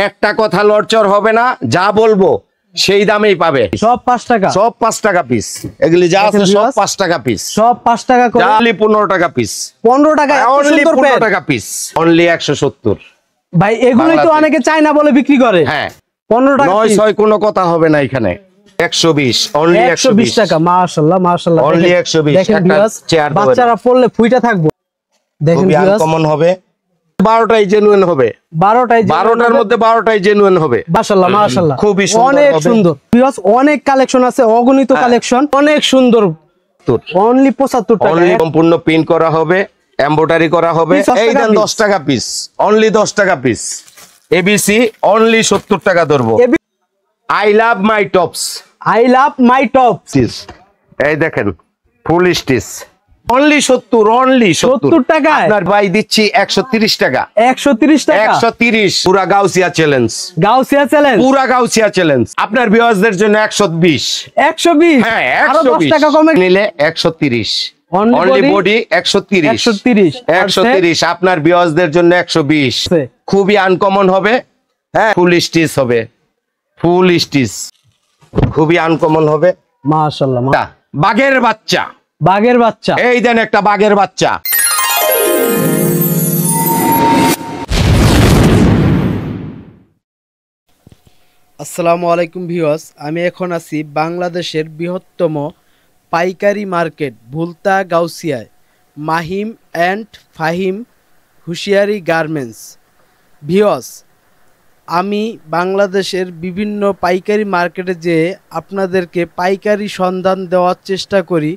একটা কথা লড়চড় হবে না, যা বলবো সেই দামেই পাবে। সব 5 টাকা, সব 5 টাকা পিস। এগুলি যা আছে সব 5 টাকা পিস, সব 5 টাকা করে। অনলি 15 টাকা পিস। 15 টাকা, অনলি 15 টাকা পিস, অনলি 170। ভাই এগুলোই তো অনেকে চায় না বলে বিক্রি করে। হ্যাঁ 15 টাকা, 9 কোনো কথা হবে না এখানে। 120, অনলি 120 টাকা। মাশাআল্লাহ মাশাআল্লাহ, অনলি 120। দেখেন চেয়ার বাচ্চারা পড়লে ফুইটা থাকবে। দেখেন আনকমন হবে। 12টাই জেনুইন হবে। 12টার মধ্যে 12টাই জেনুইন হবে। মাশাআল্লাহ মাশাআল্লাহ, খুবই সুন্দর, অনেক সুন্দর। ভিউয়ার্স অনেক কালেকশন আছে, অগণিত কালেকশন, অনেক সুন্দর। অনলি 75 টাকা, অনলি সম্পূর্ণ প্রিন্ট করা হবে, এমব্রয়ডারি করা হবে। এই দেন 10 টাকা পিস, অনলি 10 টাকা পিস। এবিসি অনলি 70 টাকা ধরবো। I love my tops, I love my tops. এই দেখেন ফুল স্টিচ, অনলি 70, অনলি 70 টাকা। আপনার ভাই দিচ্ছি 130 টাকা। 130 টাকা, 130। পুরা গাউসিয়া চ্যালেঞ্জ, গাউসিয়া চ্যালেঞ্জ, পুরা গাউসিয়া চ্যালেঞ্জ। আপনার ভিউয়ারদের জন্য 120। 120, হ্যাঁ আরো 10 টাকা কমে নিলে 130। Only body 130, 130। আপনার ভিউয়ারদের জন্য 120। খুবই আনকমন হবে। হ্যাঁ ফুল স্টিচ হবে, ফুল স্টিচ খুবই আনকমন হবে। মাশাআল্লাহ। বাঘের বাচ্চা, বাঘের বাচ্চা, এই দেন একটা বাঘের বাচ্চা। আসসালামু আলাইকুম ভিউয়ার্স, আমি এখন আছি বাংলাদেশের বৃহত্তম পাইকারি মার্কেট ভুলতা গাউসিয়ায়, মাহিম অ্যান্ড ফাহিম হুঁশিয়ারি গার্মেন্টস। ভিউয়ার্স, আমি বাংলাদেশের বিভিন্ন পাইকারি মার্কেটে যেয়ে আপনাদেরকে পাইকারি সন্ধান দেওয়ার চেষ্টা করি।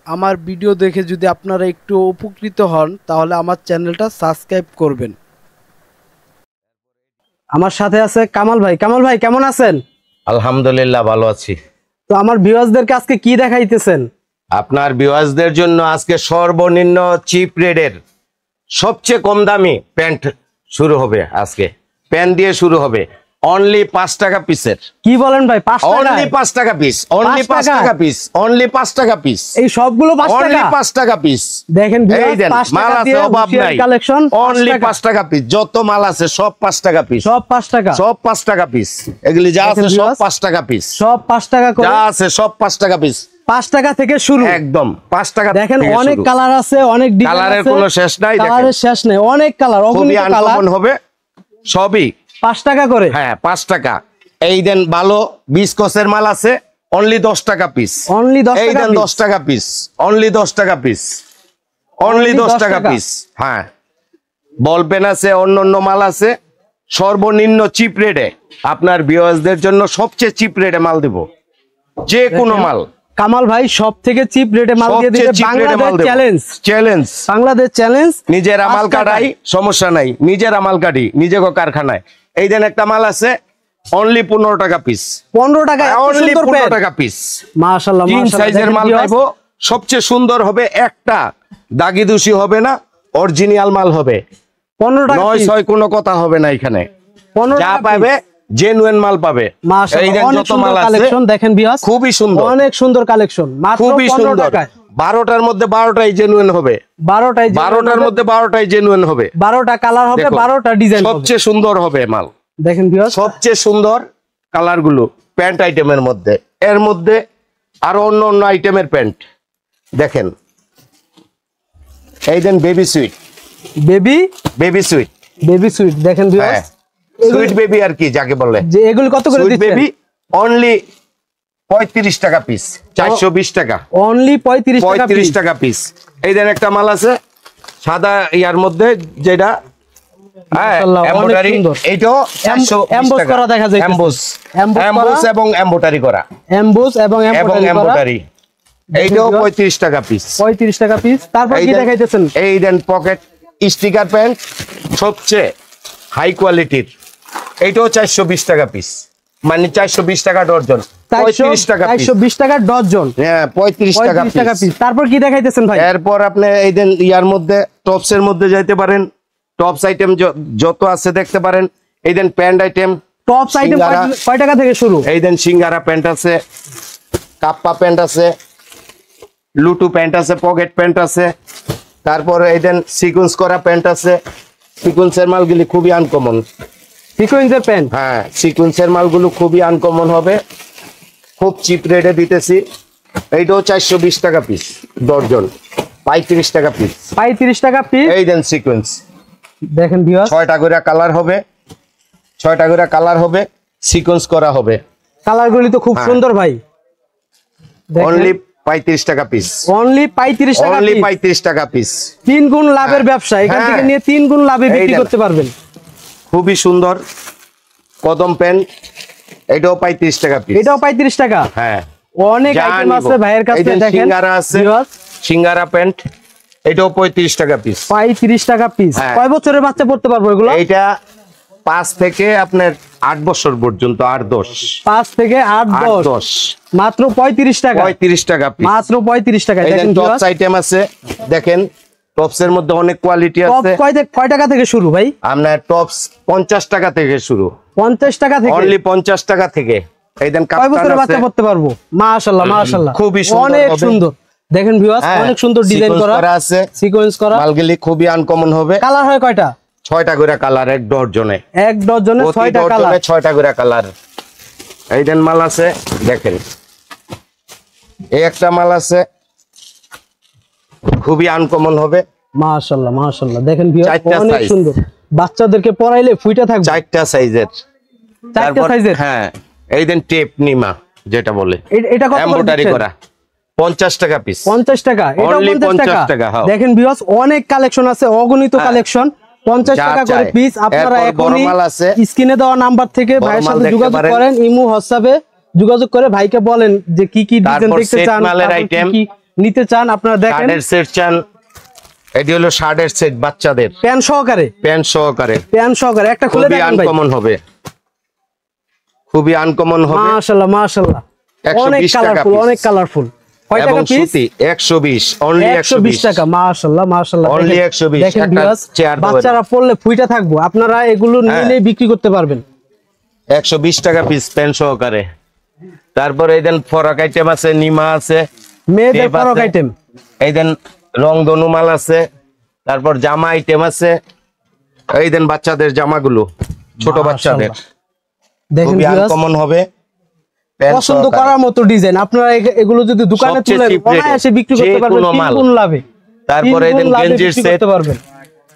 আমার ভিডিও দেখে যদি আপনারা একটু উপকৃত হন তাহলে আমার চ্যানেলটা সাবস্ক্রাইব করবেন। আমার সাথে আছে কামাল ভাই। কামাল ভাই কেমন আছেন? আলহামদুলিল্লাহ ভালো আছি। তো আমার ভিউয়ার্সদেরকে আজকে কি দেখাইতেছেন? আপনার ভিউয়ার্সদের জন্য আজকে সর্বনিম্ন চিপ রেটের সবচেয়ে কম দামি প্যান্ট শুরু হবে। আজকে প্যান্ট দিয়ে শুরু হবে, অনলি 5 টাকা পিসের। কি বলেন ভাই? 5 টাকা, অনলি 5 টাকা পিস, অনলি 5 টাকা পিস, অনলি 5 টাকা পিস। এই সবগুলো 5 টাকা, অনলি 5 টাকা পিস। দেখেন এই দেন মাল আছে, অভাব নাই। কালেকশন অনলি 5 টাকা পিস, যত মাল আছে সব 5 টাকা পিস, সব 5 টাকা, সব 5 টাকা পিস। এগুলি যা আছে সব 5 টাকা পিস, সব 5 টাকা করে। যা আছে সব 5 টাকা পিস, 5 টাকা থেকে শুরু, একদম 5 টাকা। দেখেন অনেক কালার আছে, অনেক ডিজাইন আছে, কালারের কোনো শেষ নাই। কালারের শেষ নেই, অনেক কালার, অগণিত কালার হবে। সবই 5 টাকা করে। হ্যাঁ 5 টাকা। এই দেন ভালো বিস্কসের মাল আছে, অনলি 10 টাকা পিস, অনলি 10 টাকা। এই দেন 10 টাকা পিস, অনলি 10 টাকা পিস, অনলি 10 টাকা পিস। হ্যাঁ বল পেন আছে, অন্যান্য মাল আছে, সর্বনিম্ন চিপ রেটে আপনার ভিউয়ার্সদের জন্য সবচেয়ে চিপ রেটে মাল দেব, যে কোনো মাল। কামাল ভাই সব থেকে চিপ রেটে মাল দিয়ে দিবে। Bangladesh challenge, challenge, Bangladesh challenge. নিজের আমাল কাটাই, সমস্যা নাই, নিজের আমাল কাটি নিজে কারখানায়। এই দেন একটা মাল আছে, অনলি 15 টাকা পিস, 15 টাকা, অনলি 15 টাকা পিস। মাশাআল্লাহ মাশাআল্লাহ, সাইজের মাল পাবো, সবচেয়ে সুন্দর হবে, একটা দাগি দোষী হবে না, অরিজিনাল মাল হবে। 15 টাকা, 9 কোনো কথা হবে না এখানে। 15 যা পাবে জেনুইন মাল পাবে। মাশাআল্লাহ, অনেক সুন্দর কালেকশন দেখেন ভিউয়ার্স, খুবই সুন্দর, অনেক সুন্দর কালেকশন, মাত্র 15 টাকায়। 12টার মধ্যে 12টাই জেনুইন হবে, 12টার মধ্যে 12টাই জেনুইন হবে, 12টা কালার হবে, 12টা ডিজাইন হবে, সবচেয়ে সুন্দর হবে মাল। দেখেন ভিউয়ার্স সবচেয়ে সুন্দর কালার গুলো প্যান্ট আইটেমের মধ্যে, এর মধ্যে আরো অন্য অন্য আইটেমের প্যান্ট দেখেন। এই দেন baby suit, baby suit, baby suit দেখেন ভিউয়ার্স, সুইট বেবি আর কি যাকে বলে। যে এগুলো কত করে দিচ্ছেন? বেবি অনলি 35 টাকা পিস, 420 টাকা, অনলি 35 টাকা পিস। এই দেন একটা মাল আছে সাদা ইয়ার মধ্যে, যেটা এমব্রয়ডারি, এইটাও 420 টাকা, দেখা যায় এমবোস এবং এমব্রয়ডারি করা, এমবোস এবং এমব্রয়ডারি। এইটাও 35 টাকা পিস, 35 টাকা পিস। তারপর কি দেখাইতেছেন? এই দেন পকেট স্টিকার প্যান্ট, সবচেয়ে হাই কোয়ালিটির, এইটাও 420 টাকা পিস, মানে 420 টাকা ডজন, 35 টাকা পিস, 420 টাকা ডজন। হ্যাঁ 35 টাকা পিস। তারপর কি দেখাইতেছেন ভাই? এরপর আপনি এই দেন ইয়ার মধ্যে টপসের মধ্যে যাইতে পারেন, টপস আইটেম যত আছে দেখতে পারেন। এই দেন প্যান্ট আইটেম, টপস আইটেম কয় টাকা থেকে শুরু? এই দেন সিঙ্গারা প্যান্ট আছে, কাপ্পা প্যান্ট আছে, লুটু প্যান্ট আছে, পকেট প্যান্ট আছে, তারপর এই দেন সিকোয়েন্স করা প্যান্ট আছে। সিকোয়েন্সের মালগুলি খুবই আনকমন, সিকোয়েন্সের প্যান্ট। হ্যাঁ, সিকোয়েন্সের মালগুলো খুবই আনকমন হবে, খুব চিপ রেটে দিতেছি। এইটাও 420 টাকা পিস ডর্জন, 35 টাকা পিস। 35 টাকা পিস। এই দেন সিকোয়েন্স, দেখেন ভিউয়ার্স, 6টা করে কালার হবে, 6টা করে কালার হবে, সিকোয়েন্স করা হবে। কালারগুলি তো খুব সুন্দর ভাই। অনলি 35 টাকা পিস, অনলি 35 টাকা, অনলি 35 টাকা পিস। 3 গুণ লাভের ব্যবসা, এখান থেকে নিয়ে 3 গুণ লাভে বিক্রি করতে পারবেন। খুবই সুন্দর কদম প্যান্ট, এটাও 35 টাকা পিস। এটাও 35 টাকা। হ্যাঁ, অনেক আইটেম আছে ভাইয়ের কাছে। দেখেন সিঙ্গারা আছে, সিঙ্গারা প্যান্ট, এটাও 35 টাকা পিস। 35 টাকা পিস। কয় বছরের বাচ্চা পড়তে পারবো এগুলো? এটা 5 থেকে আপনার 8 বছর পর্যন্ত, 8-10, 5 থেকে 8-10, মাত্র 35 টাকা। 35 টাকা পিস, মাত্র 35 টাকা। দেখেন টপস আইটেম আছে, দেখেন টপস এর মধ্যে অনেক কোয়ালিটি আছে। কয় টাকা থেকে শুরু ভাই? আপনার টপস 50 টাকা থেকে শুরু, 50 টাকা থেকে, অনলি 50 টাকা থেকে। এই দেন কয় বছরের বাচ্চা পড়তে পারবো? মাশাআল্লাহ মাশাআল্লাহ, খুবই সুন্দর, অনেক সুন্দর। দেখেন ভিউয়ার্স, অনেক সুন্দর ডিজাইন করা আছে, সিকোয়েন্স করা। মালগুলি খুবই আনকমন হবে। কালার হয় কয়টা? 6টা করে কালার, এক ডজনে। এক ডজনে 6টা কালার, 6টা করে কালার। এই দেন মাল আছে, দেখেন এই একটা মাল আছে, খুবই আনকমন হবে। মাশাআল্লাহ মাশাআল্লাহ, দেখেন ভিউয়ার্স, 4টা অনেক সাইজ। সুন্দর। বাচ্চাদেরকে পরাইলে ফুইটা থাকবে। 4টা সাইজের, 4টা সাইজের। হ্যাঁ, এই দেন টেপ নিমা যেটা বলে, এটা কত করে এমব্রয়ডারি দিচ্ছেন? করা, 50 টাকা পিস। 50 টাকা, এটাও Only 50 টাকা। দেখেন ভিউয়ার্স, অনেক কালেকশন আছে, অগণিত কালেকশন। 50 টাকা করে পিস। আপনারা এখনই স্ক্রিনে দেওয়া নাম্বার থেকে ভাইয়ের সাথে যোগাযোগ করেন, ইমো হোয়াটসঅ্যাপে যোগাযোগ করে ভাইকে বলেন যে কি কি ডিজাইন দেখতে চান, কি নিতে চান। আপনারা দেখেন শার্টের সেট চান, এটি হলো শার্টের সেট বাচ্চাদের, প্যান্ট সহকারে, প্যান্ট সহকারে, প্যান্ট সহকারে। একটা খুলে দেখেন ভাই, আনকমন হবে, খুবই আনকমন হবে। মাশাআল্লাহ মাশাআল্লাহ, অনেক 120 টাকা কালারফুল, অনেক কালারফুল। কয় টাকা পিস? 120, অনলি 120 টাকা। মাশাআল্লাহ মাশাআল্লাহ, অনলি 120। দেখেন ভিউয়ার্স, বাচ্চারা পড়লে ফুইটা থাকবো, আপনারা এগুলো নিয়ে বিক্রি করতে পারবেন। 120 টাকা পিস প্যান্ট সহকারে। তারপরে এই দেন ফরক আইটেম আছে, নিমা আছে, মেয়েদের ফরক আইটেম। এই দেন রংধনু মাল আছে, তারপর জামা আইটেম আছে। এই দেন বাচ্চাদের জামাগুলো, ছোট বাচ্চাদের, দেখেন খুবই আনকমন হবে, পছন্দ করার মতো ডিজাইন। আপনারা এগুলো যদি দোকানে তুলে অনায়াসে বিক্রি করতে পারবেন 3 গুণ লাভে। তারপরে এই দেন গেঞ্জির সেট, পারবেন।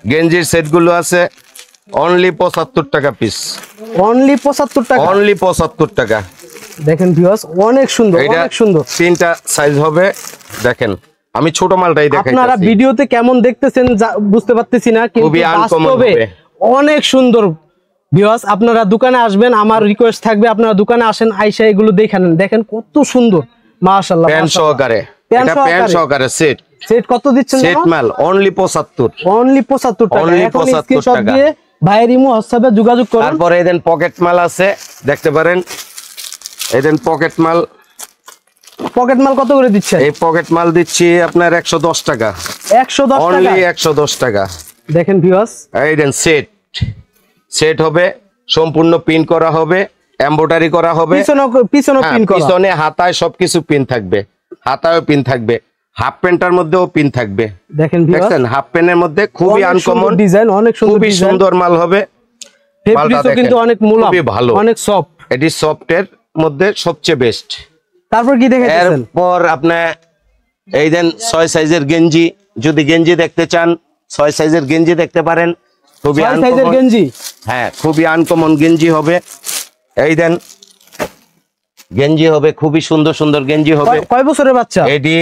গেঞ্জির সেট গুলো আছে, অনলি 75 টাকা পিস, অনলি 75 টাকা, অনলি 75 টাকা। দেখেন ভিউয়ার্স, অনেক সুন্দর, অনেক সুন্দর। 3টা সাইজ হবে, দেখেন আমি ছোট মালটাই দেখাইতাছি। আপনারা ভিডিওতে কেমন দেখতেছেন বুঝতে পারতেছি না, কিন্তু বাস্তবে অনেক সুন্দর। ভিউয়ার্স, আপনারা দোকানে আসবেন, আমার রিকোয়েস্ট থাকবে আপনারা দোকানে আসেন, আইসা এগুলো দেখেন, দেখেন কত সুন্দর। মাশাআল্লাহ, প্যান্ট সহকারে, এটা প্যান্ট সহকারে সেট। সেট কত দিচ্ছেন? সেট মাল অনলি 75, অনলি 75 টাকা। এখন স্ক্রিনশট দিয়ে ভাইয়ের ইমো হোয়াটসঅ্যাপে যোগাযোগ করুন। তারপরে এই দেন পকেট মাল আছে, দেখতে পারেন। এই দেন পকেট মাল, পকেট মাল কত করে দিচ্ছেন? এই পকেট মাল দিচ্ছি আপনার 110 টাকা, 110 টাকা, অনলি 110 টাকা। দেখেন ভিউয়ার্স, এই দেন সেট, সেট হবে, সম্পূর্ণ পিন করা হবে, এমব্রয়ডারি করা হবে, পিছনে পিন করা, পিছনে হাতায় সবকিছু পিন থাকবে, হাতায়ও পিন থাকবে, হাফ প্যান্টার মধ্যেও পিন থাকবে। দেখেন দেখেন হাফ প্যান্টের মধ্যে খুবই আনকমন ডিজাইন, অনেক সুন্দর, খুবই সুন্দর মাল হবে। ফেব্রিকও কিন্তু অনেক মুলায়ম, খুবই ভালো, অনেক সফট। এটি সফটের মধ্যে সবচেয়ে বেস্ট। তারপর কি দেখাচ্ছেন? এরপর আপনি এই দেন 6 সাইজের গেঞ্জি, যদি গেঞ্জি দেখতে চান 6 সাইজের গেঞ্জি দেখতে পারেন, খুবই সাইজের গেঞ্জি। হ্যাঁ, খুবই আনকমন গেঞ্জি হবে। এই দেন গেঞ্জি হবে, খুবই সুন্দর সুন্দর গেঞ্জি হবে। কয় বছরের বাচ্চা? এটি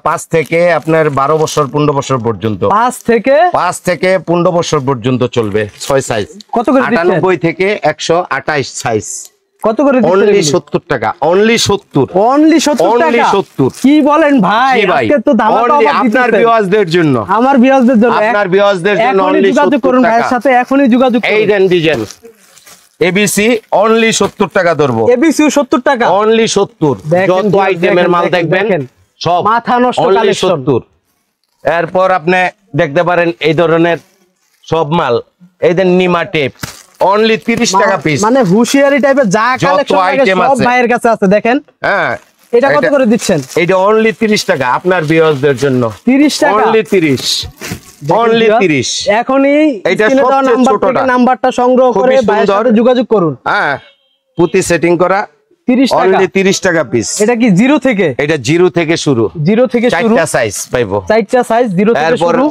5 থেকে আপনার 12 বছর 15 বছর পর্যন্ত, 5 থেকে 15 বছর পর্যন্ত চলবে। 6 সাইজ কত করে দিচ্ছেন? 98 থেকে 128 সাইজ। কত করে দিচ্ছেন? অনলি 70 টাকা, অনলি 70, অনলি 70 টাকা। 70 কি বলেন ভাই? আজকে তো ধামাকা অফার দিতেছেন আপনার ভিউয়ারদের জন্য, আমার ভিউয়ারদের জন্য, আপনার ভিউয়ারদের জন্য অনলি 70 করুন ভাইয়ের সাথে, এখনই যোগাযোগ করুন। এই দেন ডিজাইন এবিসি, অনলি 70 টাকা ধরবো, এবিসি 70 টাকা, অনলি 70। যত আইটেমের মাল দেখবেন সব মাথা নষ্ট কালেকশন। 70। এরপর আপনি দেখতে পারেন এই ধরনের সব মাল, এই দেন নিমা টেপ, অনলি 30 টাকা পিস। মানে হুশিয়ারি টাইপের যা কালেকশন লাগে সব ভাইয়ের কাছে আছে। দেখেন হ্যাঁ, এটা কত করে দিচ্ছেন? এটা অনলি 30 টাকা আপনার ভিউয়ারদের জন্য, 30 টাকা, অনলি 30। অনলি 30। এখনই এটা স্ক্রিনে দেওয়া সবচেয়ে নাম্বার ছোটটা। থেকে নাম্বারটা সংগ্রহ খুবই করে ভাইয়ের সুন্দর। সাথে যোগাযোগ করুন। হ্যাঁ, পুঁতি সেটিং করা 30 টাকা। অনলি 30 টাকা পিস। এটা কি জিরো থেকে? এটা জিরো থেকে শুরু, জিরো থেকে শুরু, চারটা সাইজ পাইবো। 4টা সাইজ জিরো থেকে তারপর শুরু।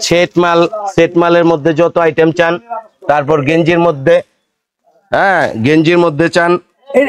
সেট মালের মধ্যে যত আইটেম চান, তারপর গেঞ্জির মধ্যে, হ্যাঁ গেঞ্জির মধ্যে চান।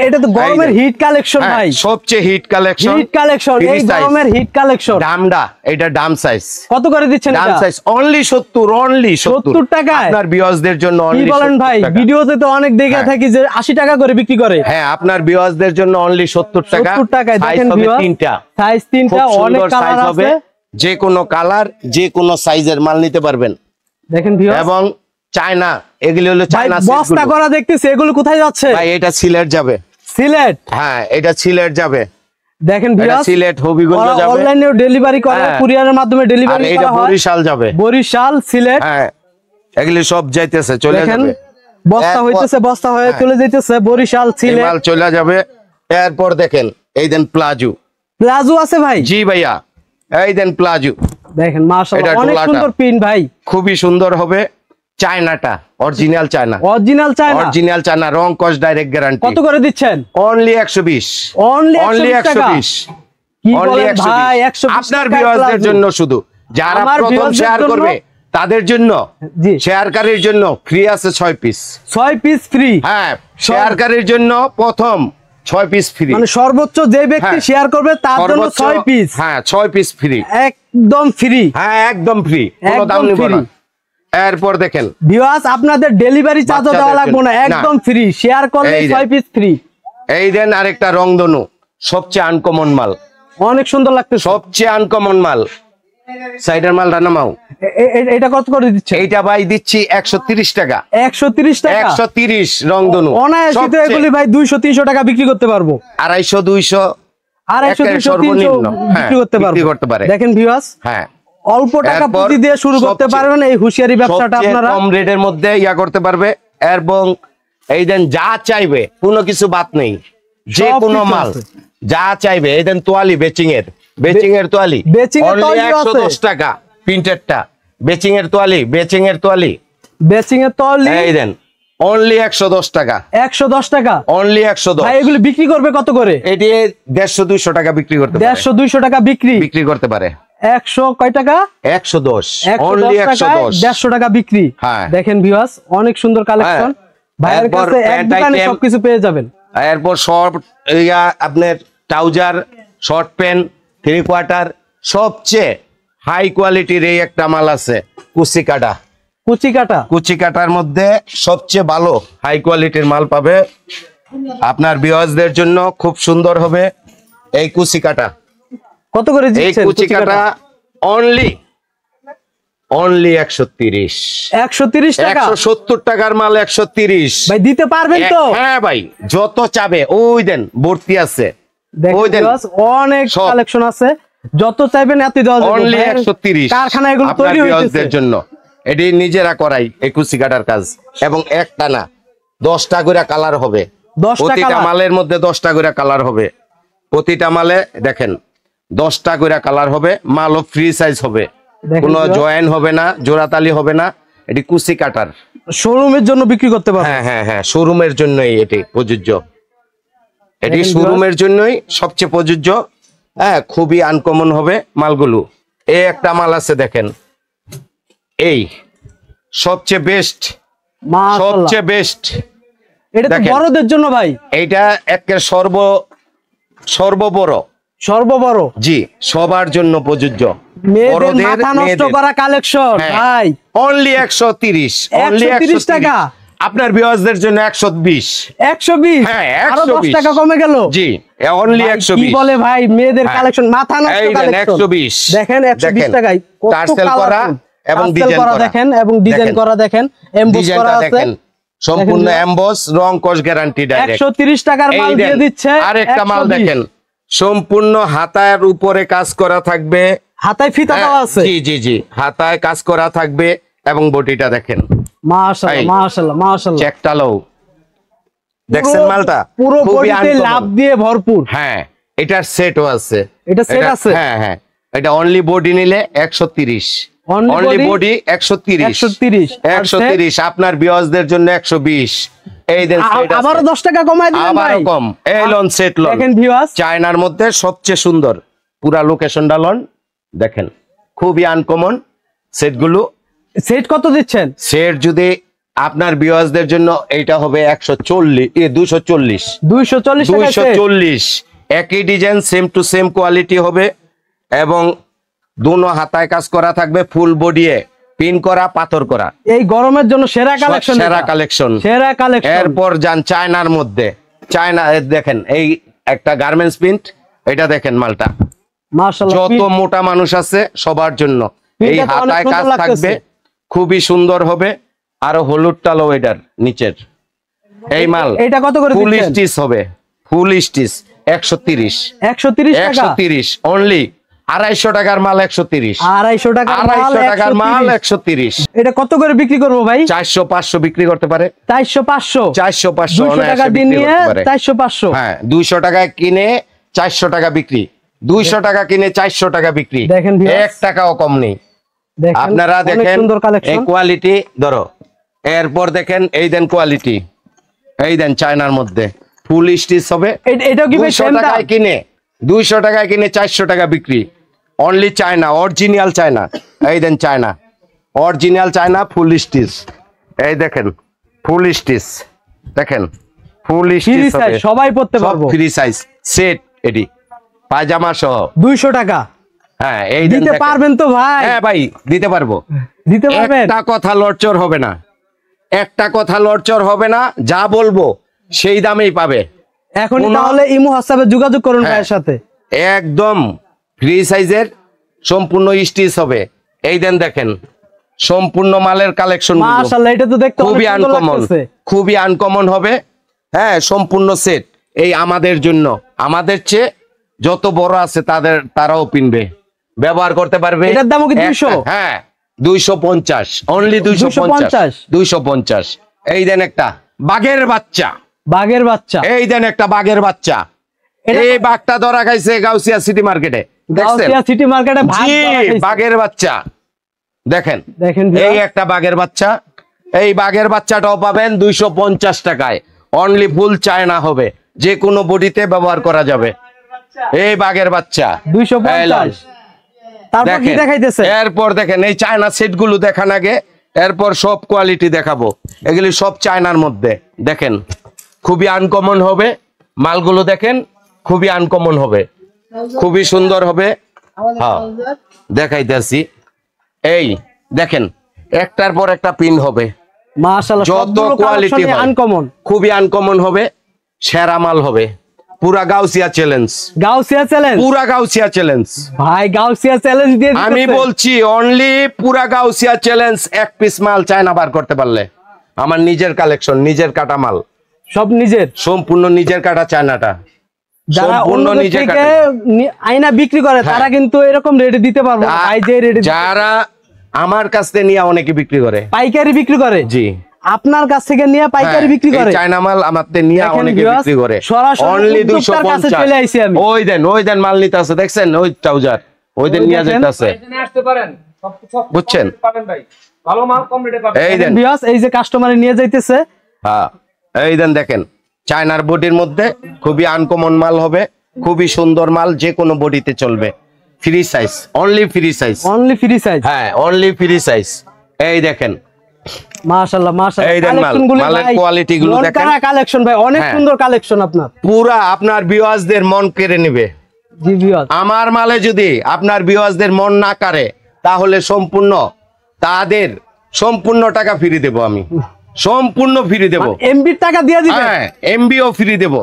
এটা তো গরমের হিট কালেকশন হ্যাঁ, ভাই, সবচেয়ে হিট কালেকশন। হিট কালেকশন, এই গরমের হিট কালেকশন। দামটা এটা ডাম সাইজ। কত করে দিচ্ছেন ডাম এটা? সাইজ অনলি 70, অনলি 70 টাকায়? আপনার ভিউয়ার্সদের জন্য কি অনলি বলেন ভাই, ভিডিওতে তো অনেক দেখে হ্যাঁ। থাকি যে 80 টাকা করে বিক্রি করে। হ্যাঁ, আপনার ভিউয়ার্সদের জন্য অনলি 70 টাকা। 70 টাকায় সাইজ দেখেন হবে ভিউয়ার, তিনটা, সাইজ তিনটা, খুব অনেক সুন্দর কালার সাইজ হবে, আছে। যে কোনো কালার যে কোনো সাইজের মাল নিতে পারবেন। দেখেন ভিউয়ার, এবং চায়না, এগুলি হলো ভাই চায়না বস্তা সেটগুলো। করা দেখতেছি, এগুলো কোথায় যাচ্ছে? ভাই এটা সিলেট যাবে। সিলেট? হ্যাঁ, এটা সিলেট যাবে। দেখেন এটা ভিউয়ার, সিলেট হবিগঞ্জ যাবে। অনলাইনেও ডেলিভারি করে, হ্যাঁ। কুরিয়ারের মাধ্যমে আর ডেলিভারি এটা করা হয়। বরিশাল যাবে। বরিশাল, সিলেট। হ্যাঁ, এগুলি সব যাইতেছে, চলে দেখেন যাবে। বস্তা এরপর- হইতেছে, বস্তা হয়ে হ্যাঁ। চলে যাইতেছে বরিশাল, এই সিলেট। মাল চলে যাবে। এরপর দেখেন এই দেন প্লাজো। প্লাজো আছে ভাই? জি ভাইয়া, এই দেন প্লাজো। দেখেন মাশাআল্লাহ, এটা অনেক ডোলাটা। সুন্দর প্রিন্ট ভাই, খুবই সুন্দর হবে। চায়নাটা original China, original China. Original China, রং কস ডাইরেক্ট গ্যারান্টি। কত করে দিচ্ছেন? অনলি 120, অনলি অনলি 120 টাকা? 120, কি অনলি বলেন ভাই, 120 আপনার টাকায় ভিউয়ারদের প্লাজো? জন্য শুধু, যারা আমার প্রথম viewers দের শেয়ার জন্য? করবে তাদের জন্য, জি, শেয়ারকারীর জন্য ফ্রি আছে 6 পিস। 6 piece free. হ্যাঁ, শেয়ারকারীর জন্য প্রথম 6 পিস ফ্রি। মানে সর্বোচ্চ যে ব্যক্তি হ্যাঁ। শেয়ার করবে তার জন্য সর্বোচ্চ 6 পিস। হ্যাঁ 6 পিস ফ্রি, একদম ফ্রি। হ্যাঁ একদম ফ্রি, কোনো একদম দাম নিব free। না। এরপর দেখেন ভিউয়ার্স, আপনাদের ডেলিভারি চার্জও বাচ্চাদের দেওয়া লাগবে না, জন্য। একদম ফ্রি। শেয়ার করলে এই যে। 6 পিস ফ্রি। এই দেন আরেকটা রংধনু, সবচেয়ে আনকমন মাল, অনেক সুন্দর লাগতেছে। সবচেয়ে আনকমন মাল। সাইডের মাল রানামাও। এটা কত করে দিচ্ছে? এইটা ভাই দিচ্ছি 130 টাকা। 130 টাকা? 130 রংধনু। অনায়াসে তো সবচেয়ে এগুলি ভাই 200-300 টাকা বিক্রি করতে পারবো। 250, 200 একেবারে 250-300 সর্বনিম্ন। হ্যাঁ, বিক্রি করতে পারবো। বিক্রি করতে পারে। দেখেন ভিউয়ার্স, হ্যাঁ, অল্প টাকা এরপর পুঁজি দিয়ে শুরু করতে সবচেয়ে- পারবেন এই হুঁশিয়ারি ব্যবসাটা সবচেয়ে আপনারা। কম রেটের মধ্যে ইয়া করতে পারবে। এবং এই দেন যা চাইবে, কোনো কিছু বাদ নেই, যে সব কোনো কিছু মাল আছে। যা চাইবে। এই দেন তোয়ালি, বেচিং এর তোয়ালি, বেচিং এর অনলি তোয়ালিও আছে। 110 টাকা প্রিন্টেডটা। বেচিং এর তোয়ালি, বেচিং এর তলি এই দেন অনলি 110 টাকা, 110 টাকা। অনলি 110। ভাই এগুলি বিক্রি করবে কত করে? এটি 150-200 টাকা বিক্রি করতে পারে, 150-200 টাকা বিক্রি করতে পারে। 100 কয় টাকা? 110, 110 অনলি টাকায় 110। 150 টাকা বিক্রি। হ্যাঁ। দেখেন ভিউয়ার্স, অনেক সুন্দর কালেকশন। হ্যাঁ। ভাইয়ের এরপর কাছে এক প্যান্ট দোকানে আইটেম। সবকিছু পেয়ে যাবেন। এরপর শর্ট, আপনার ট্রাউজার, শর্ট প্যান্ট, 3 কোয়ার্টার, সবচেয়ে হাই কোয়ালিটির এই একটা মাল আছে কুচি কাটা। কুচি কাটার মধ্যে সবচেয়ে ভালো হাই কোয়ালিটির মাল পাবে আপনার ভিউয়ারদের জন্য। খুব সুন্দর হবে এই কুচি কাটা। কত করে এই দিচ্ছেন কুচি কাটা অনলি 130, 130 টাকা? 170 টাকার মাল 130। ভাই দিতে পারবেন তো? হ্যাঁ ভাই, যত চাবে ওই দেন, ভর্তি আছে। দেখেন ওই দেন ভিউয়ার্স, অনেক সব। কালেকশন আছে, যত চাইবেন এত দেওয়া যাবে। অনলি ভাইয়ের 130 কারখানা এগুলো আপনার তৈরি হইতেছে। ভিউয়ারদের জন্য। এটি নিজেরা করাই এই কুচি কাটার কাজ। এবং একটা না, 10টা করে কালার হবে। 10টা প্রতিটা কালার? মালের মধ্যে 10টা করে কালার হবে। প্রতিটা মালে দেখেন 10টা করে কালার হবে। মালও ফ্রি সাইজ হবে, দেখেন কোনো ভিউয়ার্স, জয়েন হবে না, জোড়াতালি হবে না। এটি কুচি কাটার। শোরুমের জন্য বিক্রি করতে পারবেন। হ্যাঁ হ্যাঁ হ্যাঁ, শোরুমের জন্যই এটি প্রযোজ্য। এটি দেখেন শোরুমের জন্যই সবচেয়ে প্রযোজ্য। হ্যাঁ, খুবই আনকমন হবে মালগুলো। এই একটা মাল আছে দেখেন, এই সবচেয়ে বেস্ট, মাশাআল্লাহ, সবচেয়ে বেস্ট। এটা তো দেখেন। বড়দের জন্য ভাই, এইটা একের সর্ববড়। সর্ববড়। জি, সবার জন্য প্রযোজ্য। মেয়েদের মাথা নষ্ট করা কালেকশন ভাই। অনলি 130, অনলি 130 টাকা। আপনার ভিউয়ারদের জন্য 120। 120? হ্যাঁ, আরো 10 120 টাকা কমে গেল। জি, অনলি ভাই, 120। কি বলে ভাই, মেয়েদের হ্যাঁ। কালেকশন মাথা নষ্ট এই দেন কালেকশন। 120। দেখেন 120 টাকায় কত টার্সেল কালার করা এবং ডিজাইন করা দেখেন, এবং ডিজাইন দেখেন। করা দেখেন, এমবোস করা ডিজাইনটা আছে। দেখেন, সম্পূর্ণ দেখেন। এমবস, রং কস গ্যারান্টি ডাইরেক্ট। 130 টাকার মাল এই দিয়ে দেন দিচ্ছে। আরেকটা মাল 120 দেখেন, সম্পূর্ণ হাতার উপরে কাজ করা থাকবে। হাতায় ফিতা দেওয়া আছে। জি জি জি, হাতায় কাজ করা থাকবে। এবং বডিটা দেখেন, মাশাআল্লাহ, এই। মাশাআল্লাহ, মাশাআল্লাহ। চেকটা লও, দেখছেন মালটা পুরো খুবই বডিতে uncommon। লাভ দিয়ে ভরপুর। হ্যাঁ, এটার সেটও আছে। এটা সেট আছে? হ্যাঁ হ্যাঁ, এটা অনলি বডি নিলে 130। অনলি বডি 130 130 আপনার ভিউয়ার্সদের জন্য 120। এই দেন আবার 10 টাকা কমায় দিবেন ভাই, আবার কম। এই লন সেট লন দেখেন ভিউয়ার্স, চায়নার মধ্যে সবচেয়ে সুন্দর, পুরা লোকেশনটা লন দেখেন, খুবই আনকমন সেটগুলো। সেট কত দিচ্ছেন? সেট যদি আপনার ভিউয়ার্সদের জন্য এইটা হবে 240 240 একই design same to same quality হবে এবং দুনো হাতায় কাজ করা থাকবে, ফুল বডিয়ে পিন করা, পাথর করা। এই গরমের জন্য সেরা কালেকশন, সেরা কালেকশন। এরপর যান চায়নার মধ্যে, চায়না দেখেন এই একটা গার্মেন্টস প্রিন্ট, এটা দেখেন মালটা মাশাআল্লাহ, যত মোটা মানুষ আছে সবার জন্য এই হাতায় কাজ থাকবে, খুবই সুন্দর হবে। আরো হলুদ টালো এটার নিচের এই মাল, এটা কত করে ফুল দিচ্ছেন? স্টিচ হবে, ফুল স্টিচ 130 130 অনলি। 250 টাকার মাল 130, 250 টাকার মাল 130। এটা কত করে বিক্রি করবো ভাই? 400 500 বিক্রি করতে পারে, 400 500 200 টাকা দিয়ে নিয়ে 400 500। হ্যাঁ 200 টাকায় কিনে 400 টাকা বিক্রি, 200 টাকা কিনে 400 টাকা বিক্রি, দেখেন 1 টাকাও কম নেই। আপনারা দেখেন এই কোয়ালিটি ধরো, এরপর দেখেন এই দেন কোয়ালিটি, এই দেন চায়নার মধ্যে ফুল স্টিচ হবে। এটা কি 200 টাকায় কিনে 200 টাকায় কিনে 400 টাকা বিক্রি, অনলি চায়না, অরিজিনাল চায়না। এই দেন China, original China full stitch, এই দেখেন ফুল স্টিচ, দেখেন ফুল স্টিচ হবে, সবাই পড়তে পারবো, ফ্রি সাইজ সেট, এডি পায়জামা সহ 200 টাকা। হ্যাঁ এই দিতে পারবেন তো ভাই? হ্যাঁ ভাই দিতে পারবো, দিতে পারবেন। একটা কথা লড়চড় হবে না, একটা কথা লড়চড় হবে না, যা বলবো সেই দামেই পাবে। এখন তাহলে ইমো হোয়াটসঅ্যাপে যোগাযোগ করুন ভাইয়ের সাথে, একদম ফ্রি সাইজের সম্পূর্ণ স্টিচ হবে। এই দেন দেখেন সম্পূর্ণ মালের কালেকশন, মাশাআল্লাহ এটা তো দেখতে খুবই আনকমন, খুবই আনকমন হবে। হ্যাঁ সম্পূর্ণ সেট এই আমাদের জন্য, আমাদের চেয়ে যত বড় আছে তারাও কিনবে, ব্যবহার করতে পারবে। এটার দামও কি 200? হ্যাঁ 250 অনলি 250। এই দেন একটা বাঘের বাচ্চা, এই দেন একটা বাঘের বাচ্চা, এই বাঘটা ধরা খাইছে গাউসিয়া সিটি মার্কেটে, দেখছেন সিটি মার্কেটে বাঘের বাচ্চা, দেখেন এই একটা বাঘের বাচ্চা, এই বাঘের বাচ্চাটাও পাবেন 250 টাকায়, অনলি ফুল চায়না হবে, যে কোনো বডিতে ব্যবহার করা যাবে। এই বাঘের বাচ্চা 250। তারপর কি দেখাইতেছে? এরপর দেখেন এই চায়না সেট গুলো দেখান আগে, এরপর সব কোয়ালিটি দেখাবো। এগুলি সব চায়নার মধ্যে, দেখেন খুবই আনকমন হবে মালগুলো, দেখেন খুবই আনকমন হবে, খুবই সুন্দর হবে। হ্যাঁ দেখাইতেছি, এই দেখেন একটার পর একটা পিন হবে, মাশাআল্লাহ যত কোয়ালিটি আনকমন, খুবই আনকমন হবে, সেরা মাল হবে। পুরা গাউসিয়া চ্যালেঞ্জ, পুরা গাউসিয়া চ্যালেঞ্জ ভাই, গাউসিয়া চ্যালেঞ্জ দিয়ে আমি বলছি, অনলি পুরা গাউসিয়া চ্যালেঞ্জ। এক পিস মাল চায়না বার করতে পারলে, আমার নিজের কালেকশন, নিজের কাটা মাল, সব নিজের, সম্পূর্ণ নিজের কাটা চায়নাটা, সম্পূর্ণ নিজের কাটা। আয়না বিক্রি করে তারা কিন্তু এরকম রেটে দিতে পারবে না ভাই, যে রেটে যারা আমার কাছ থেকে নিয়ে অনেকে বিক্রি করে, পাইকারি বিক্রি করে। জি আপনার কাছ থেকে নিয়ে পাইকারি বিক্রি করে, চায়না মাল আমাদের নিয়ে অনেকে বিক্রি করে, অনলি 250। চলে আইছি আমি, ওই দেন মাল নিতে আছে, দেখছেন ওই ট্রাউজার, ওই দেন নিয়ে যেতে আছে, আসতে পারেন, বুঝছেন পাবেন ভাই, ভালো মাল কম রেটে পাবেন। এই দেন ভিউয়ার্স, এই যে কাস্টমারে নিয়ে যাইতেছে, হ্যাঁ এই দেন দেখেন চায়নার বডির মধ্যে খুবই আনকমন মাল হবে, খুবই সুন্দর মাল, যে কোনো বডিতে চলবে, free size, only free size, only free size. হ্যাঁ অনলি ফ্রি সাইজ। এই দেখেন মাশাআল্লাহ মাশাআল্লাহ, এই দেন মালের কোয়ালিটি গুলো দেখেন, কালেকশন ভাই অনেক সুন্দর কালেকশন, আপনার পুরা আপনার ভিউয়ার্সদের মন কেড়ে নেবে। জি ভিউয়ার্স, আমার মালে যদি আপনার ভিউয়ার্সদের মন না কাড়ে, তাহলে তাদের সম্পূর্ণ টাকা ফ্রি দেব, আমি সম্পূর্ণ ফ্রি দেব, এমবির টাকা দিয়ে দিবেন? হ্যাঁ এমবিও ফ্রি দেব,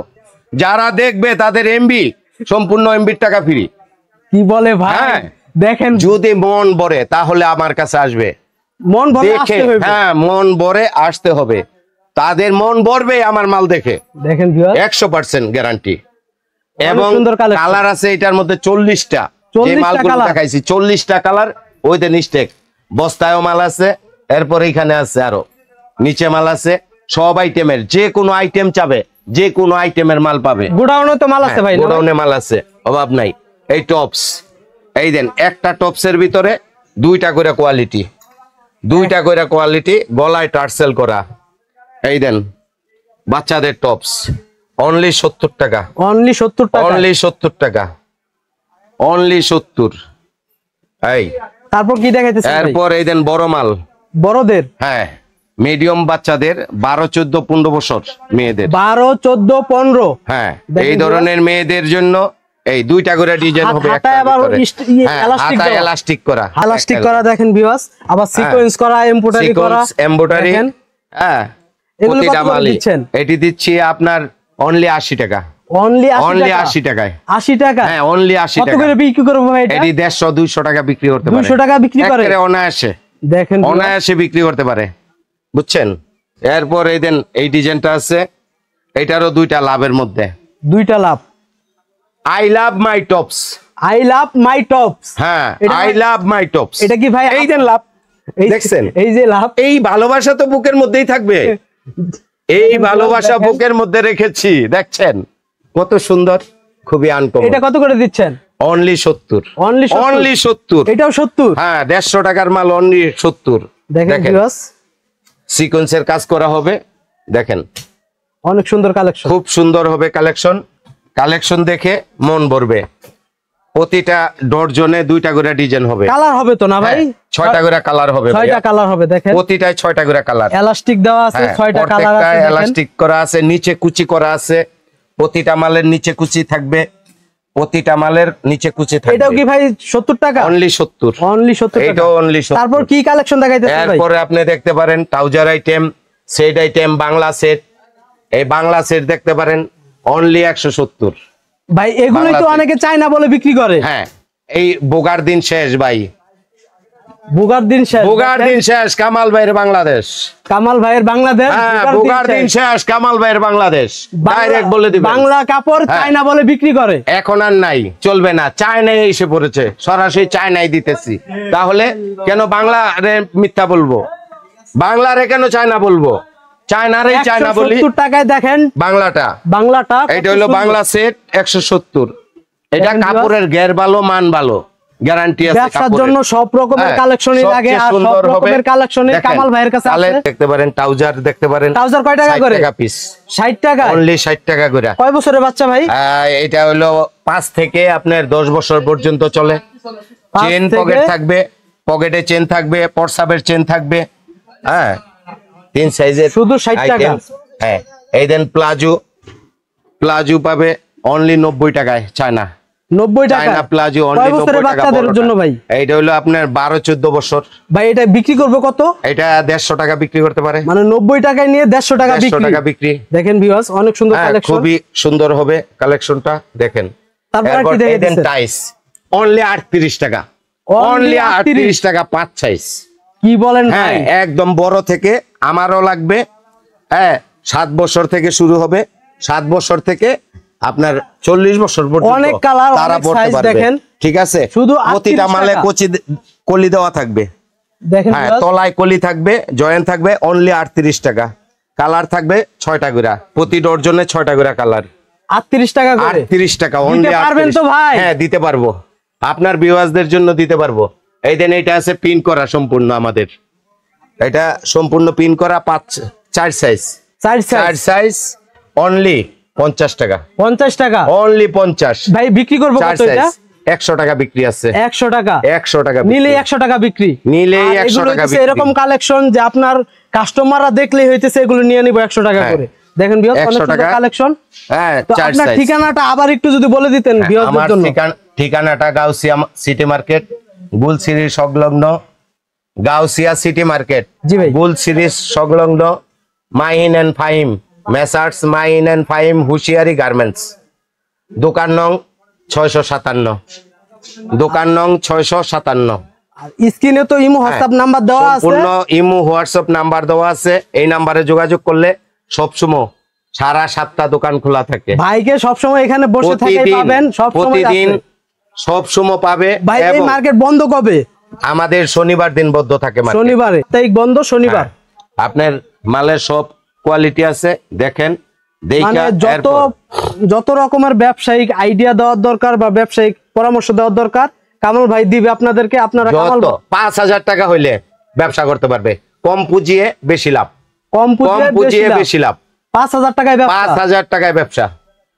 যারা দেখবে তাদের এমবি সম্পূর্ণ এমবির টাকা ফ্রি। কি বলে ভাই? দেখেন যদি মন ভরে তাহলে আমার কাছে আসবে, মন ভরে আসতে হবে, হ্যাঁ মন ভরে আসতে হবে, তাদের মন ভরবে আমার মাল দেখে, দেখেন ভিউয়ার্স 100% গ্যারান্টি। এবং কালার আছে এটার মধ্যে 40টা, যে মালগুলো দেখাইছি 40টা কালার, ওই দেন স্টেক বস্তায়ও মাল আছে, এরপর এখানে আছে আরো নিচে মাল আছে, সব আইটেমের, যে কোনো আইটেম চাবে যে কোনো আইটেমের মাল পাবে। গোডাউনে তো মাল আছে ভাই, গোডাউনে মাল আছে, অভাব নাই। এই টপস, এই দেন একটা টপসের ভিতরে দুইটা করে কোয়ালিটি, দুইটা করে কোয়ালিটি, গলায় টার্সেল করা। এই দেন বাচ্চাদের টপস, অনলি 70 টাকা, অনলি 70 টাকা, অনলি 70 টাকা, অনলি 70। এই তারপর কি দেখাইতেছেন ভাই? এরপর এই দেন বড় মাল, বড়দের, হ্যাঁ মিডিয়াম বাচ্চাদের 12, 14, 15 বছর মেয়েদের, 12, 14, 15। হ্যাঁ দেখেন এই ধরনের মেয়েদের জন্য এই দুইটা করে ডিজাইন হবে। হাতায় আবার এলাস্টিক হাতায় এলাস্টিক করা, এলাস্টিক করা দেখেন ভিউয়ার্স, আবার সিকোয়েন্স করা, এমব্রয়ডারি করা, এমব্রয়ডারি। হ্যাঁ এগুলো প্রতিটা কত করে মালই দিচ্ছেন? এটি দিচ্ছি আপনার অনলি 80 টাকা, অনলি অনলি 80 80 টাকায়। 80 টাকা, হ্যাঁ অনলি 80 কত টাকা। করে বিক্রি করব ভাই এটা? এটি 150, 200 টাকা বিক্রি করতে পারে, 200 টাকা বিক্রি করে একেবারে অনায়াসে, দেখেন অনায়াসে বিক্রি করতে পারে, বুঝছেন। এরপর এই দেন এই ডিজাইনটা আছে, এটারও দুইটা লাভের মধ্যে, দুইটা লাভ। I love my tops, I love my tops. হ্যাঁ এটা আই লাভ মাই টপস। এটা কি ভাই? এই দেন লাভ, এই- দেখছেন? এই যে লাভ, এই ভালোবাসা তো বুকের মধ্যেই থাকবে, এই ভালোবাসা দেখেন। বুকের মধ্যে রেখেছি, দেখছেন কত সুন্দর, খুবই আনকমন। এটা কত করে দিচ্ছেন? Only 70, only 70, only 70। এটাও 70। হ্যাঁ 150 টাকার মাল অনলি 70। দেখেন ভিউয়ার্স, সিকোয়েন্সের কাজ করা হবে, দেখেন অনেক সুন্দর কালেকশন, খুব সুন্দর হবে কালেকশন। কালেকশন দেখে মন ভরবে। প্রতিটা ডর্জনে দুইটা করে ডিজাইন হবে, কালার হবে তো না ভাই? 6টা করে কালার হবে, 6টা কালার হবে, দেখেন প্রতিটায় 6টা করে কালার, এলাস্টিক দেওয়া আছে, 6টা কালার আছে, দেখেন এলাস্টিক করা আছে, নিচে কুচি করা আছে, প্রতিটা মালের নিচে কুচি থাকবে, প্রতিটা মালের নিচে কুচি থাকবে। এটাও কি ভাই 70 টাকা? অনলি 70, অনলি 70 টাকা। এটাও অনলি 70। তারপর কি কালেকশন দেখাইতেছেন ভাই? এরপরে আপনি দেখতে পারেন trouser item, set item, Bangla set. এই বাংলা সেট দেখতে পারেন অনলি 170। ভাই এগুলোই তো বাংলাতে। অনেকে চায়না বলে বিক্রি করে। হ্যাঁ এই বোগার দিন শেষ ভাই, বুগার দিন শেষ, বোগার দিন শেষ, কামাল ভাইয়ের বাংলাদেশ। কামাল ভাইয়ের বাংলাদেশ, হ্যাঁ বোগার দিন শেষ, কামাল ভাইয়ের বাংলাদেশ, ডাইরেক্ট বলে দিবেন। বাংলা কাপড় হ্যাঁ। চায়না বলে বিক্রি করে। এখন আর নাই, চলবে না, চায়নায় এসে পড়েছে, সরাসরি চায়নায় দিতেছি। তাহলে কেন বাংলারে মিথ্যা বলবো? বাংলারে কেন চায়না বলবো? চায়নারে চায়না বলি। 170 টাকায় দেখেন বাংলাটা, বাংলাটা, এটা হলো বাংলা সেট 170। এটা দেখেন কাপড়ের গ্যার ভালো, মান ভালো, গ্যারান্টি আছে। ব্যবসার জন্য সব রকমের কালেকশনই লাগে, আর সব রকমের কালেকশনই কামাল ভাইয়ের কাছে আছে। দেখতে পারেন ট্রাউজার, দেখতে পারেন ট্রাউজার কয় টাকা 60 করে? টাকা পিস, 60 টাকা, অনলি 60 টাকা করে। কয় বছরের বাচ্চা ভাই? এটা হলো 5 থেকে আপনার 10 বছর পর্যন্ত চলে। 5 চেন থেকে- পকেট থাকবে, পকেটে চেন থাকবে, পরসাবের চেন থাকবে। হ্যাঁ 3 সাইজের, শুধু 60 টাকা। আইটেম। হ্যাঁ এই দেন প্লাজো, প্লাজো পাবে অনলি 90 টাকায়, চায়না 90 টাকা, চায়না প্লাজো কয় অনলি 90 বছরের টাকা বাচ্চাদের বড়টা। জন্য ভাই? এইটা হলো আপনার 12-14 বছর। ভাই এটা বিক্রি করবে কত? এটা 150 টাকা বিক্রি করতে পারে, মানে 90 টাকায় নিয়ে 150 টাকা 150 বিক্রি। টাকা বিক্রি। দেখেন ভিউয়ার্স, অনেক সুন্দর হ্যাঁ কালেকশন। খুবই সুন্দর হবে কালেকশনটা, দেখেন। তারপর এরপর কি দেখে এই দেন দিচ্ছেন? টাইস, অনলি 38 টাকা, অনলি 38 টাকা 5 সাইজ। কি বলেন হ্যাঁ ভাই? একদম বড় থেকে আমারও লাগবে। হ্যাঁ 7 বছর থেকে শুরু হবে, 7 বছর থেকে আপনার 40 বছর পর্যন্ত অনেক কালার, তারা অনেক পড়তে size পারবে, দেখেন। ঠিক আছে। শুধু প্রতিটা 38 মালে টাকা। কলি দেওয়া থাকবে, দেখেন হ্যাঁ ভিউয়ার্স, তলায় কলি থাকবে, জয়েন্ট থাকবে, অনলি 38 টাকা। কালার থাকবে 6টা করে, প্রতি ডর্জনে 6টা করে কালার, 38 টাকা করে। 38 টাকা দিতে অনলি। পারবেন তো ভাই? হ্যাঁ দিতে পারবো, আপনার ভিউয়ার্সদের জন্য দিতে পারবো। এই দেন এটা আছে পিন করা সম্পূর্ণ, আমাদের এটা সম্পূর্ণ পিন করা, 4 সাইজ, 4 সাইজ অনলি 50 টাকা, 50 টাকা অনলি 50। ভাই বিক্রি করবো 4 কত এটা? সাইজ 100 টাকা বিক্রি আছে, 100 টাকা, 100 টাকা বিক্রি। নিলে 100 টাকা বিক্রি, নিলেই আর 100 এগুলো টাকা হইতেছে বিক্রি। এরকম কালেকশন যে আপনার কাস্টমাররা দেখলেই হইতেছে এগুলো নিয়ে নিব 100 টাকা হ্যাঁ। করে। দেখেন ভিউয়ার্স, 100 অনেক সুন্দর টাকা। কালেকশন। হ্যাঁ তো 4 আপনার সাইজ। ঠিকানাটা আবার একটু যদি বলে দিতেন ভিউয়ারদের আমার জন্য। ঠিকানাটা গাউসিয়া সিটি মার্কেট, গুলশিরির সংলগ্ন, গাউসিয়া সিটি মার্কেট, জি ভাই। গুলশিরির সংলগ্ন Main and Fahim, messrs Main and Fahim হুশিয়ারি গার্মেন্টস, দোকান নং 657, দোকান নং 657। আর স্ক্রিনে তো ইমো হোয়াটসঅ্যাপ নাম্বার দেওয়া আছে, সম্পূর্ণ ইমো হোয়াটসঅ্যাপ নাম্বার দেওয়া আছে। এই নাম্বারে যোগাযোগ করলে সবসময় সারা 7টা দোকান খোলা থাকে। ভাইকে সবসময় এখানে বসে থাকাই পাবেন, সব সময় প্রতিদিন সব সময় পাবে। ভাই এই এবং মার্কেট বন্ধ কবে? আমাদের শনিবার দিন বদ্ধ থাকে মার্কেট। শনিবারে, তাই বন্ধ শনিবার। হ্যাঁ, আপনার মালের সব কোয়ালিটি আছে, দেখেন মানে দেখা। যত রকমের ব্যবসায়িক আইডিয়া দেওয়ার দরকার বা ব্যবসায়িক পরামর্শ দেওয়ার দরকার কামাল ভাই দিবে আপনাদেরকে, আপনারা কামাল যত 5,000 টাকা হইলে ব্যবসা করতে পারবে, কম পুঁজিয়ে বেশি লাভ, কম কম পুঁজিয়ে বেশি লাভ। 5,000 টাকায় ব্যবসা, 5,000 টাকায় ব্যবসা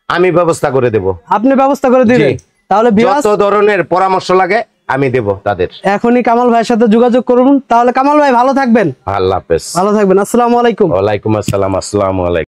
আমি ব্যবস্থা করে দেব। আপনি ব্যবস্থা করে দিবেন? জি। তাহলে যত ধরনের পরামর্শ লাগে আমি দেব তাদের। এখনই কামাল ভাইয়ের সাথে যোগাযোগ করুন। তাহলে কামাল ভাই ভালো থাকবেন। আল্লাহ হাফেজ। ভালো থাকবেন। আসসালামু আলাইকুম। ওয়ালাইকুম আসসালাম। আসসালামু আলাইকুম।